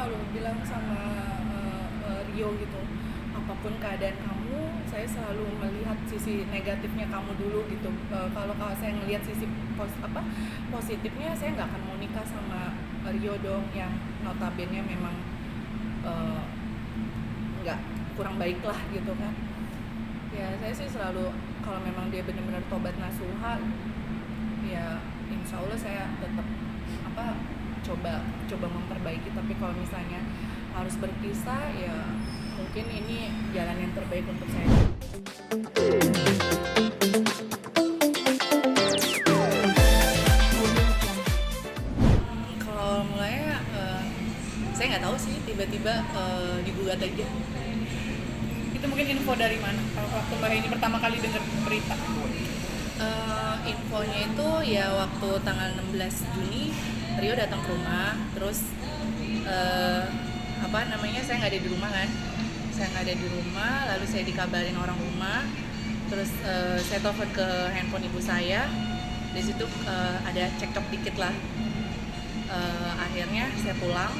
selalu bilang sama Rio gitu, apapun keadaan kamu, saya selalu melihat sisi negatifnya kamu dulu gitu. Kalau saya ngelihat sisi positifnya, saya nggak akan mau nikah sama Rio dong, yang notabene memang eh, nggak kurang baik lah gitu kan. Ya saya sih selalu, kalau memang dia benar-benar tobat nasuha, ya insya Allah saya tetap coba memperbaiki. Tapi kalau misalnya harus berpisah, ya mungkin ini jalan yang terbaik untuk saya. Kalau mulai saya nggak tahu sih, tiba-tiba digugat aja. Itu mungkin info dari mana waktu Mbak ini pertama kali dengar berita? Infonya itu ya waktu tanggal 16 Juni Rio datang ke rumah, terus saya nggak ada di rumah kan, lalu saya dikabarin orang rumah, terus saya telepon ke handphone ibu saya, di situ ada cekcok dikit lah. Akhirnya saya pulang,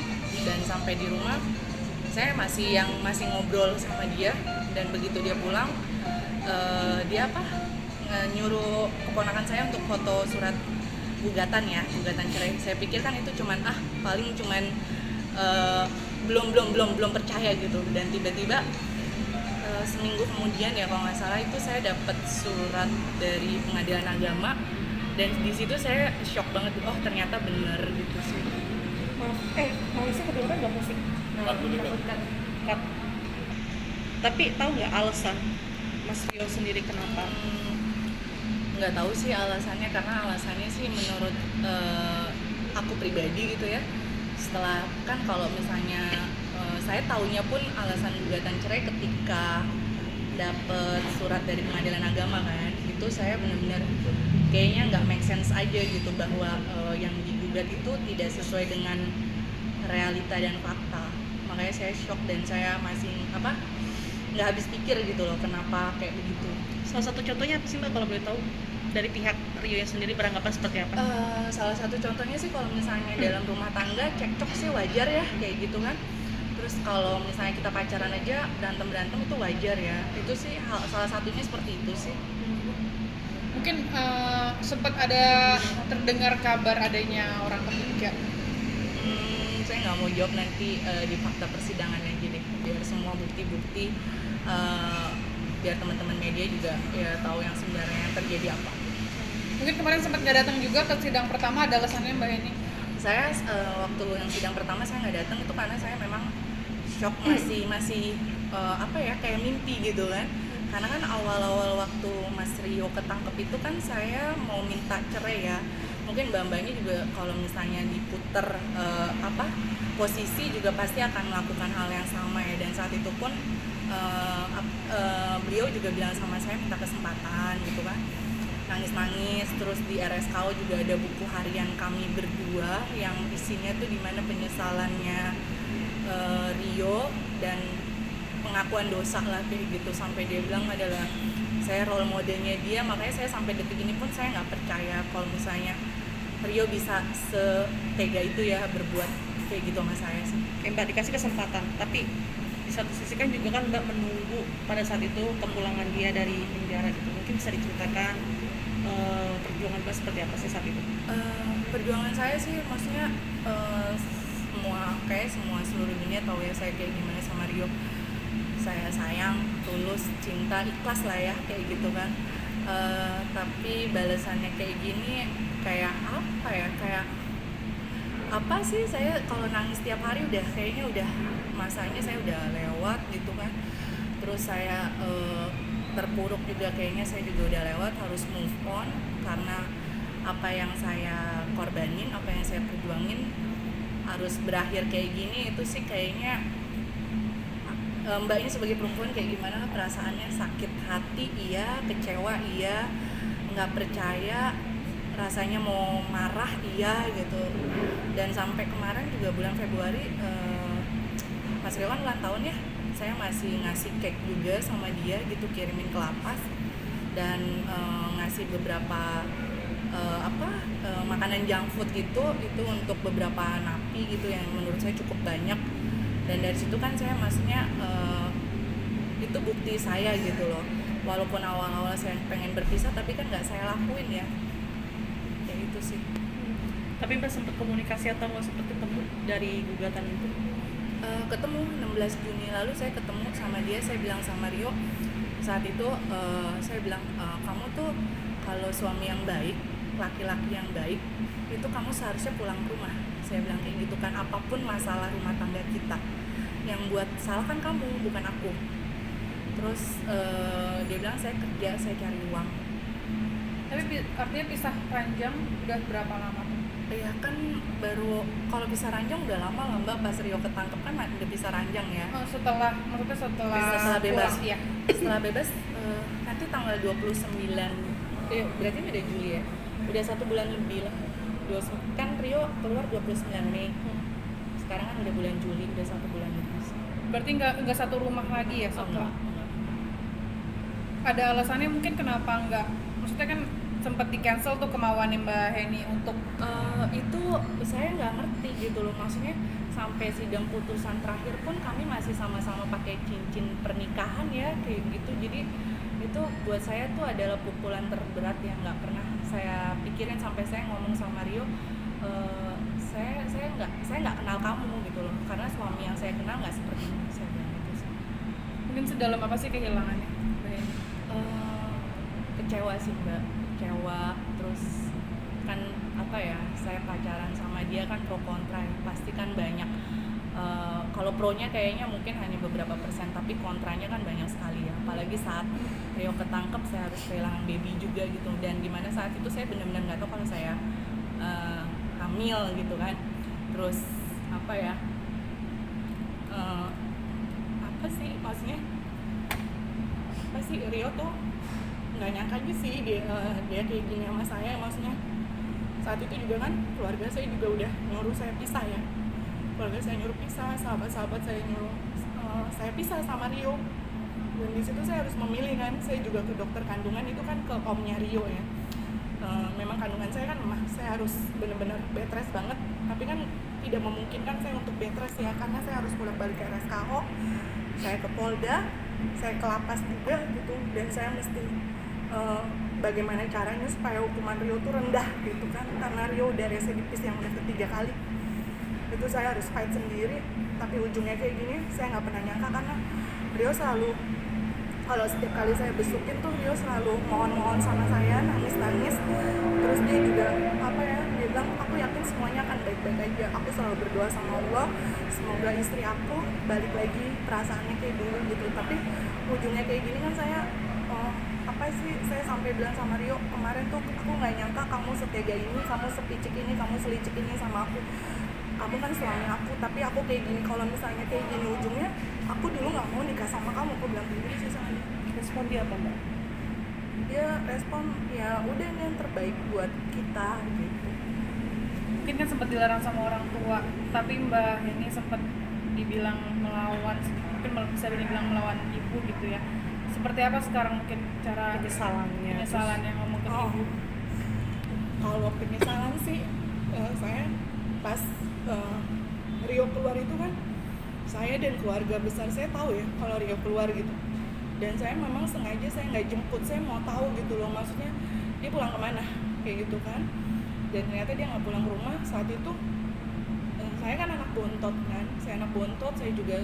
dan sampai di rumah saya masih ngobrol sama dia, dan begitu dia pulang dia nyuruh keponakan saya untuk foto surat gugatan cerai. Saya pikir kan itu paling cuman belum percaya gitu, dan tiba-tiba seminggu kemudian ya kalau nggak salah itu saya dapat surat dari pengadilan agama, dan di situ saya shock banget, oh ternyata benar gitu sih. Mau isi kedengeran nggak musik? Cut. Tapi tahu nggak alasan Mas Rio sendiri kenapa? Nggak tahu sih alasannya, karena alasannya sih menurut aku pribadi gitu ya, setelah kan kalau misalnya saya taunya pun alasan gugatan cerai ketika dapet surat dari pengadilan agama kan, itu saya benar-benar kayaknya nggak make sense aja gitu, bahwa yang digugat itu tidak sesuai dengan realita dan fakta. Makanya saya shock, dan saya masih nggak habis pikir gitu loh, kenapa kayak begitu. Salah satu contohnya apa sih Mbak, kalau boleh tahu, dari pihak Rio yang sendiri beranggapan seperti apa? Salah satu contohnya sih, kalau misalnya dalam rumah tangga cekcok sih wajar ya kayak gitu kan. Terus kalau misalnya kita pacaran aja berantem itu wajar ya. Itu sih salah satunya seperti itu sih. Mungkin sempat ada terdengar kabar adanya orang ketiga. Saya nggak mau jawab, nanti di fakta persidangan aja deh, biar semua bukti-bukti, biar teman-teman media juga ya tahu yang sebenarnya yang terjadi apa. Mungkin kemarin sempat nggak datang juga ke sidang pertama, ada alasannya Mbak Heni? Saya waktu yang sidang pertama saya nggak datang itu karena saya memang shock, masih kayak mimpi gitu kan. Karena kan awal-awal waktu Mas Rio ketangkep itu kan saya mau minta cerai ya. Mungkin mbak-mbaknya juga kalau misalnya diputer posisi juga pasti akan melakukan hal yang sama ya. Dan saat itu pun beliau juga bilang sama saya minta kesempatan gitu kan, nangis-nangis. Terus di RSKO juga ada buku harian kami berdua yang isinya tuh dimana penyesalannya Rio dan pengakuan dosa lah kayak gitu, sampai dia bilang adalah saya role modelnya dia. Makanya saya sampai detik ini pun saya nggak percaya kalau misalnya Rio bisa setega itu ya berbuat kayak gitu sama saya sih. Kayak Mbak dikasih kesempatan, tapi di satu sisi kan juga kan Mbak menunggu pada saat itu kepulangan dia dari penjara gitu. Mungkin bisa diceritakan perjuangan Mbak seperti apa sih saat itu? Perjuangan saya sih maksudnya semua seluruh dunia tahu ya saya kayak gimana sama Rio. Saya sayang, tulus, cinta, ikhlas lah ya kayak gitu kan. Tapi balasannya kayak gini, kayak apa sih, saya kalau nangis tiap hari kayaknya udah masanya saya udah lewat gitu kan. Terus saya terpuruk juga, kayaknya saya juga udah lewat, harus move on, karena apa yang saya korbanin, apa yang saya perjuangin harus berakhir kayak gini. Itu sih kayaknya Mbak ini sebagai perempuan kayak gimana perasaannya, sakit hati iya, kecewa iya, nggak percaya, rasanya mau marah iya gitu. Dan sampai kemarin juga bulan Februari Mas Rewan ulang tahun ya, saya masih ngasih cake juga sama dia gitu, kirimin ke lapas, dan ngasih beberapa makanan junk food gitu, itu untuk beberapa napi terapi gitu yang menurut saya cukup banyak, dan dari situ kan saya maksudnya itu bukti saya gitu loh, walaupun awal-awal saya pengen berpisah tapi kan nggak saya lakuin ya, kayak itu sih. Tapi Mbak sempat komunikasi atau nggak sempat ketemu dari gugatan itu? Ketemu 16 Juni lalu saya ketemu sama dia, saya bilang sama Rio saat itu, saya bilang kamu tuh kalau suami yang baik, laki-laki yang baik itu kamu seharusnya pulang ke rumah, saya bilang kayak gitu kan, apapun masalah rumah tangga kita yang buat salah kan kamu bukan aku. Terus dia bilang saya kerja, saya cari uang. Tapi artinya pisah ranjang udah berapa lama tuh? Ya kan baru, kalau pisah ranjang udah lama lah Mbak, pas Rio ketangkep kan udah pisah ranjang ya. Maksudnya setelah bebas pulang, ya. Setelah bebas nanti tanggal 29 berarti ini udah Juli ya, udah 1 bulan lebih lah. Kan Rio keluar 29 Mei, sekarang kan udah bulan Juli, udah 1 bulan lebih. Berarti nggak satu rumah lagi ya setelah? Enggak. Ada alasannya mungkin kenapa nggak? Maksudnya kan sempat di cancel tuh kemauannya Mbak Heni untuk itu saya nggak ngerti gitu loh, maksudnya sampai sidang putusan terakhir pun kami masih sama-sama pakai cincin pernikahan ya kayak gitu. Jadi itu buat saya tuh adalah pukulan terberat yang nggak pernah saya pikirin, sampai saya ngomong sama Rio, saya nggak kenal kamu gitu loh, karena suami yang saya kenal nggak seperti ini, saya bilang gitu sih. mungkin sedalam apa sih kehilangannya Mbak Heni? Kecewa sih Mbak, kecewa. Terus kan apa ya, saya pacaran sama dia kan pro kontra ya, pasti kan banyak. Kalau pronya kayaknya mungkin hanya beberapa persen, tapi kontranya kan banyak sekali ya, apalagi saat Rio ketangkep saya harus kehilangan baby juga gitu, dan dimana saat itu saya benar-benar nggak tahu kalau saya hamil gitu kan. Terus apa ya, apa sih maksudnya, apa sih, Rio tuh nggak nyangka aja sih dia kayak gini sama saya. Maksudnya saat itu juga kan keluarga saya juga udah nyuruh saya pisah ya, keluarga saya nyuruh pisah, sahabat-sahabat saya nyuruh saya pisah sama Rio. Dan di situ saya harus memilih kan, saya juga ke dokter kandungan itu kan ke omnya Rio ya. Memang kandungan saya kan lemah, saya harus benar-benar bed rest banget, tapi kan tidak memungkinkan saya untuk bed rest ya, karena saya harus bolak-balik ke RSKO, saya ke Polda, saya ke lapas juga gitu, dan saya mesti bagaimana caranya supaya hukuman Rio tuh rendah gitu kan, karena Rio udah residivis yang udah ketiga kali. Itu saya harus fight sendiri, tapi ujungnya kayak gini saya nggak pernah nyangka, karena Rio selalu, kalau setiap kali saya besukin tuh Rio selalu mohon-mohon sama saya, nangis-nangis. Terus dia juga apa ya, dia bilang aku yakin semuanya akan baik-baik aja, aku selalu berdoa sama Allah semoga istri aku balik lagi perasaannya kayak dulu gitu. Tapi ujungnya kayak gini kan saya apa sih, saya sampai bilang sama Rio kemarin tuh, aku nggak nyangka kamu setega ini, kamu sepicik ini, kamu selicik ini sama aku. Kamu kan suami aku, tapi aku kayak gini, kalau misalnya kayak gini ujungnya aku dulu nggak mau nikah sama kamu, aku bilang gitu sih sama dia. Respon dia apa Mbak? Dia respon ya udah, ini yang terbaik buat kita gitu. Mungkin kan sempat dilarang sama orang tua, tapi Mbak Heni sempat dibilang melawan, mungkin bisa dibilang melawan ibu gitu ya. Seperti apa sekarang mungkin cara penyesalannya ngomong ke ibu? Kalau penyesalan sih saya pas Rio keluar itu kan, saya dan keluarga besar saya tahu ya kalau Rio keluar gitu, dan saya memang sengaja saya nggak jemput, saya mau tahu gitu loh, maksudnya dia pulang kemana kayak gitu kan. Dan ternyata dia nggak pulang ke rumah saat itu. Saya kan anak bontot kan, saya anak bontot, saya juga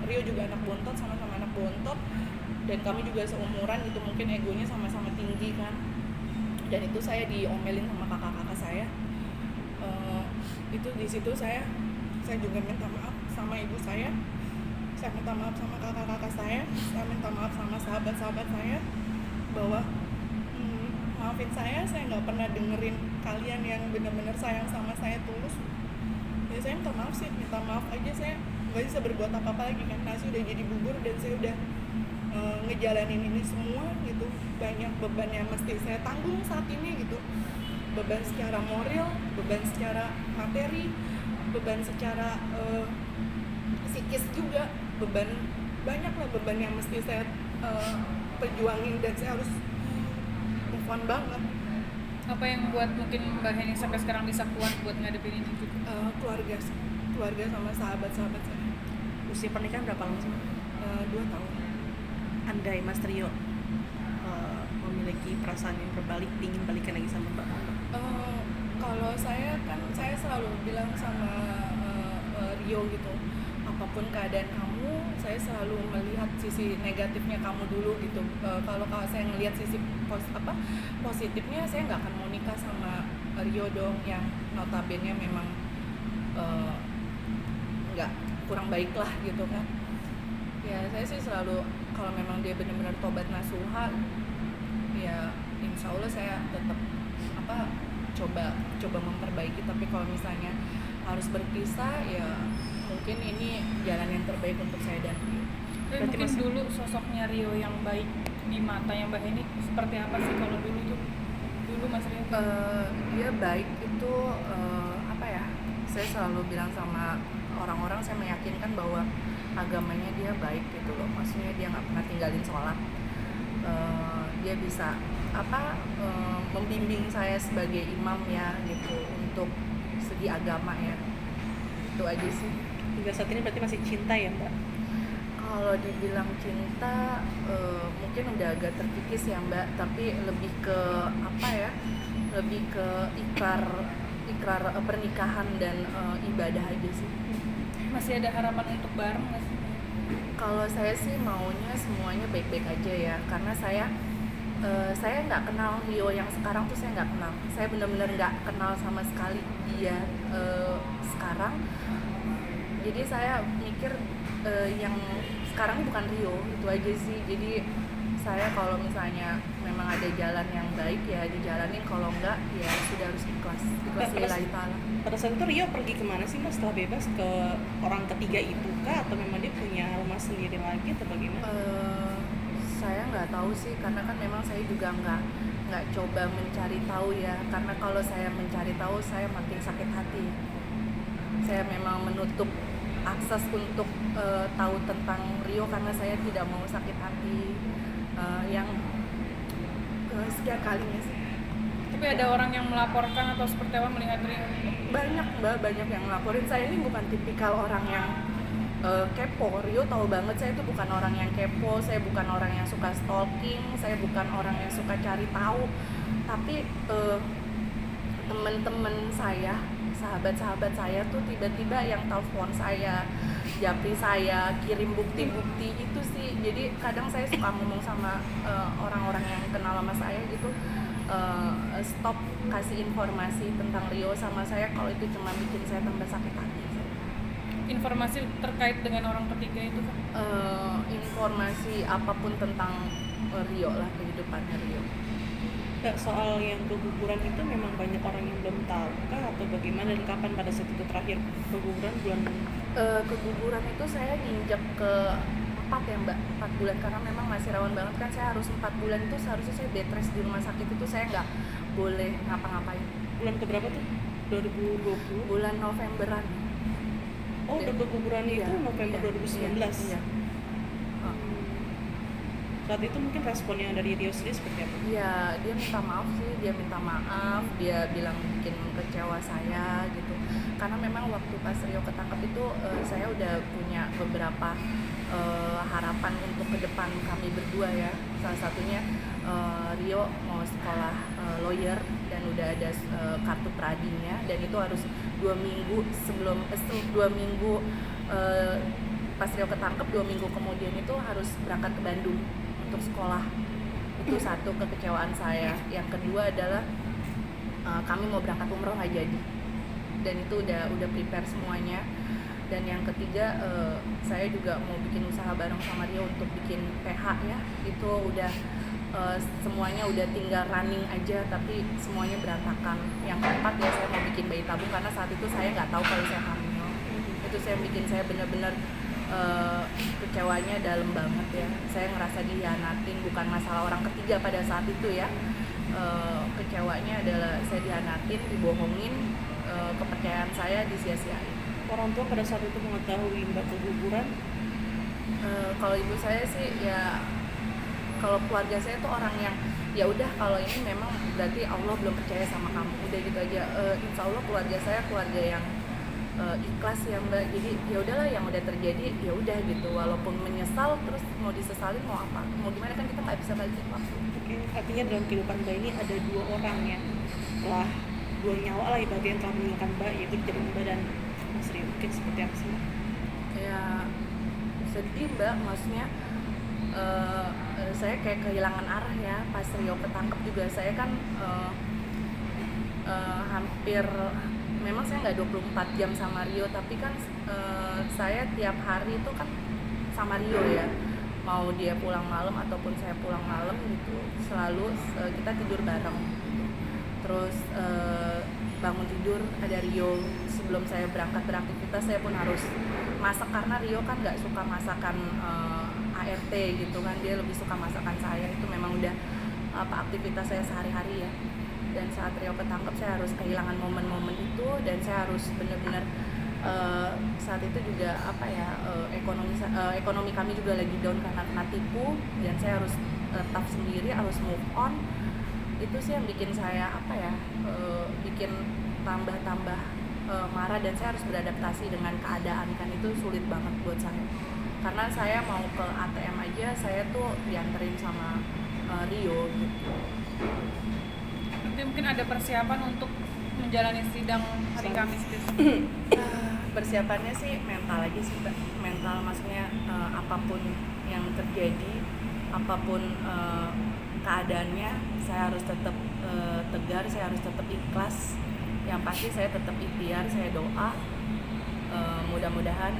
Rio juga anak bontot, sama-sama anak bontot, dan kami juga seumuran gitu, mungkin egonya sama-sama tinggi kan. Dan itu saya diomelin sama kakak-kakak saya. Itu di situ saya juga minta maaf sama ibu saya minta maaf sama kakak-kakak saya minta maaf sama sahabat-sahabat saya bahwa maafin saya nggak pernah dengerin kalian yang benar-benar sayang sama saya tulus. Ya saya minta maaf sih, minta maaf aja, saya nggak bisa berbuat apa-apa lagi kan, nasi udah jadi bubur dan saya udah ngejalanin ini semua gitu. Banyak beban yang mesti saya tanggung saat ini gitu, beban secara moral, beban secara materi, beban secara psikis juga, banyak lah beban yang mesti saya perjuangin, dan saya harus move on banget. Apa yang buat mungkin Mbak Heni sampai sekarang bisa kuat buat ngadepin ini juga? Keluarga sama sahabat-sahabat saya. Usia pernikahan berapa lama sih, Mbak? 2 tahun. Andai Mas Rio memiliki perasaan yang berbalik, ingin balikan lagi sama Mbak? Kalau saya selalu bilang sama Rio gitu, apapun keadaan kamu, saya selalu melihat sisi negatifnya kamu dulu gitu. Kalau saya ngelihat sisi positifnya, saya nggak akan mau nikah sama Rio dong, yang notabene memang nggak kurang baik lah gitu kan. Ya saya sih selalu, kalau memang dia benar-benar tobat nasuha, ya insya Allah saya tetap coba memperbaiki. Tapi kalau misalnya harus berpisah, ya mungkin ini jalan yang terbaik untuk saya dan Rio. Tapi Berarti mungkin masih- dulu sosoknya Rio yang baik di matanya Mbak Heni seperti apa sih kalau dulu Mas Rio? Dia baik itu saya selalu bilang sama orang-orang, saya meyakinkan bahwa agamanya dia baik gitu loh. Maksudnya dia nggak pernah tinggalin sholat. Dia bisa membimbing saya sebagai imam ya gitu, untuk segi agama ya. Itu aja sih. Hingga saat ini berarti masih cinta ya, Mbak? Kalau dibilang cinta, mungkin udah agak terkikis ya Mbak, tapi lebih ke ikrar pernikahan dan ibadah aja sih. Masih ada harapan untuk bareng nggak sih? Kalau saya sih maunya semuanya baik-baik aja ya, karena saya nggak kenal Rio yang sekarang tuh, saya nggak kenal. Saya benar-benar nggak kenal sama sekali dia sekarang. Jadi saya mikir yang sekarang bukan Rio, itu aja sih. Jadi saya kalau misalnya memang ada jalan yang baik ya dijalanin, kalau enggak ya sudah harus ikhlas lillahi ta'ala. Pada saat itu Rio pergi kemana sih, Mbak, setelah bebas? Ke orang ketiga itu kah? Atau memang dia punya rumah sendiri lagi atau bagaimana? Saya nggak tahu sih, karena kan memang saya juga nggak coba mencari tahu ya, karena kalau saya mencari tahu saya makin sakit hati. Saya memang menutup akses untuk tahu tentang Rio karena saya tidak mau sakit hati yang sekian kalinya sih. Tapi ada orang yang melaporkan atau seperti apa melihat Rio? Banyak yang ngelaporin. Saya ini bukan tipikal orang yang kepo. Rio tahu banget saya itu bukan orang yang kepo, saya bukan orang yang suka stalking, saya bukan orang yang suka cari tahu. Tapi teman-teman saya, sahabat-sahabat saya tuh tiba-tiba yang telepon saya, japri saya, kirim bukti-bukti itu sih. Jadi kadang saya suka ngomong sama orang-orang yang kenal sama saya gitu, stop kasih informasi tentang Rio sama saya kalau itu cuma bikin saya tambah sakit hati. Informasi terkait dengan orang ketiga itu kan? Informasi apapun tentang Rio lah, kehidupannya Rio. Soal yang keguguran itu memang banyak orang yang belum tahu kah atau bagaimana, dan kapan pada saat itu terakhir keguguran? Bulan Keguguran itu saya nginjek ke 4 ya Mbak, 4 bulan, karena memang masih rawan banget kan. Saya harus 4 bulan itu seharusnya saya bed rest di rumah sakit, itu saya nggak boleh ngapa-ngapain. bulan keberapa tuh? 2020? Bulan Novemberan. Oh, udah keguguran itu Iya, November iya, 2019. Iya. Saat itu mungkin responnya dari Rio sendiri seperti apa? Iya, dia minta maaf sih, dia bilang bikin kecewa saya gitu. Karena memang waktu pas Rio ketangkep itu saya udah punya beberapa harapan untuk ke depan kami berdua ya. Salah satunya Rio mau sekolah lawyer dan udah ada kartu pradinya, dan itu harus 2 minggu sebelum 2 minggu pas Rio ketangkep, 2 minggu kemudian itu harus berangkat ke Bandung untuk sekolah. Itu satu kekecewaan saya. Yang kedua adalah kami mau berangkat umroh nggak jadi, dan itu udah prepare semuanya. Dan yang ketiga saya juga mau bikin usaha bareng sama Rio untuk bikin PH ya, itu udah semuanya udah tinggal running aja, tapi semuanya berantakan. Yang keempat ya, saya mau bikin bayi tabung karena saat itu saya nggak tahu kalau saya hamil. Itu saya bikin saya benar-benar kecewanya dalam banget ya. Saya ngerasa dihianatin, bukan masalah orang ketiga pada saat itu ya. Kecewanya adalah saya dihianatin, dibohongin, kepercayaan saya disia-siain. Orang tua pada saat itu mengetahui Mbak keguguran? Kalau ibu saya sih ya, kalau keluarga saya tuh orang yang ya udah, kalau ini memang berarti Allah belum percaya sama kamu, udah gitu aja. Insya Allah keluarga saya keluarga yang ikhlas ya Mbak. Jadi ya udahlah, yang udah terjadi ya udah gitu, walaupun menyesal terus mau disesalin mau apa, mau gimana, kan kita nggak bisa balikin waktu. Oke, artinya dalam kehidupan Mbak ini ada dua orang ya, telah dua nyawa lah ibaratnya yang telah meninggalkan Mbak, yaitu jadi Mbak dan Mas Rio. Mungkin seperti apa sih Mbak? Ya sedih Mbak, maksudnya saya kayak kehilangan arah ya pas Rio ketangkep juga. Saya kan hampir, memang saya nggak 24 jam sama Rio, tapi kan saya tiap hari itu kan sama Rio ya, mau dia pulang malam ataupun saya pulang malam gitu, selalu kita tidur bareng. Terus bangun tidur ada Rio, sebelum saya berangkat beraktivitas saya pun harus masak, karena Rio kan nggak suka masakan ART gitu kan, dia lebih suka masakan saya. Itu memang udah aktivitas saya sehari-hari ya. Dan saat Rio ketangkep saya harus kehilangan momen-momen itu, dan saya harus benar-benar saat itu juga ekonomi kami juga lagi down karena kena tipu, dan saya harus tough sendiri, harus move on. Itu sih yang bikin saya bikin tambah marah, dan saya harus beradaptasi dengan keadaan, kan itu sulit banget buat saya. Karena saya mau ke ATM aja saya tuh dianterin sama Rio gitu. Nanti mungkin ada persiapan untuk menjalani sidang hari Kamis besok. Persiapannya sih mental aja sih Mbak. Mental, maksudnya apapun yang terjadi, apapun keadaannya, saya harus tetap tegar, saya harus tetap ikhlas. Yang pasti saya tetap ikhtiar, saya doa, mudah-mudahan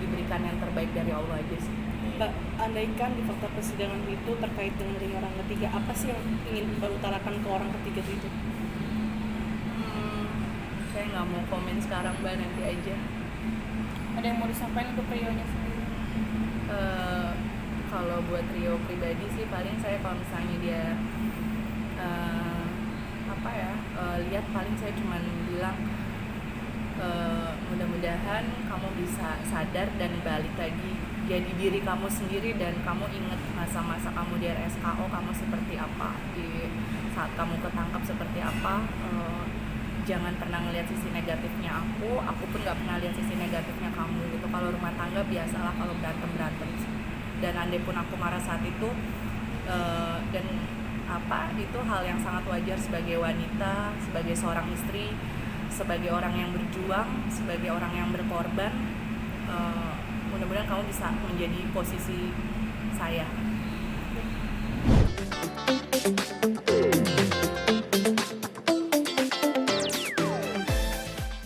diberikan yang terbaik dari Allah aja sih. Mbak, andaikan di fakta persidangan itu terkait dengan adanya orang ketiga, apa sih yang ingin Mbak utarakan ke orang ketiga itu? Saya nggak mau komen sekarang Mbak, nanti aja. Ada yang mau disampaikan untuk Rio-nya sendiri? Kalau buat Rio pribadi sih, paling saya kalau misalnya dia lihat, paling saya cuman bilang mudah-mudahan kamu bisa sadar dan balik lagi jadi diri kamu sendiri, dan kamu ingat masa-masa kamu di RSKO kamu seperti apa, di saat kamu ketangkap seperti apa. Jangan pernah ngelihat sisi negatifnya aku pun nggak pernah lihat sisi negatifnya kamu gitu. Kalau rumah tangga biasalah kalau berantem dan andai pun aku marah saat itu, dan itu hal yang sangat wajar sebagai wanita, sebagai seorang istri, sebagai orang yang berjuang, sebagai orang yang berkorban. Mudah-mudahan kamu bisa menjadi posisi saya.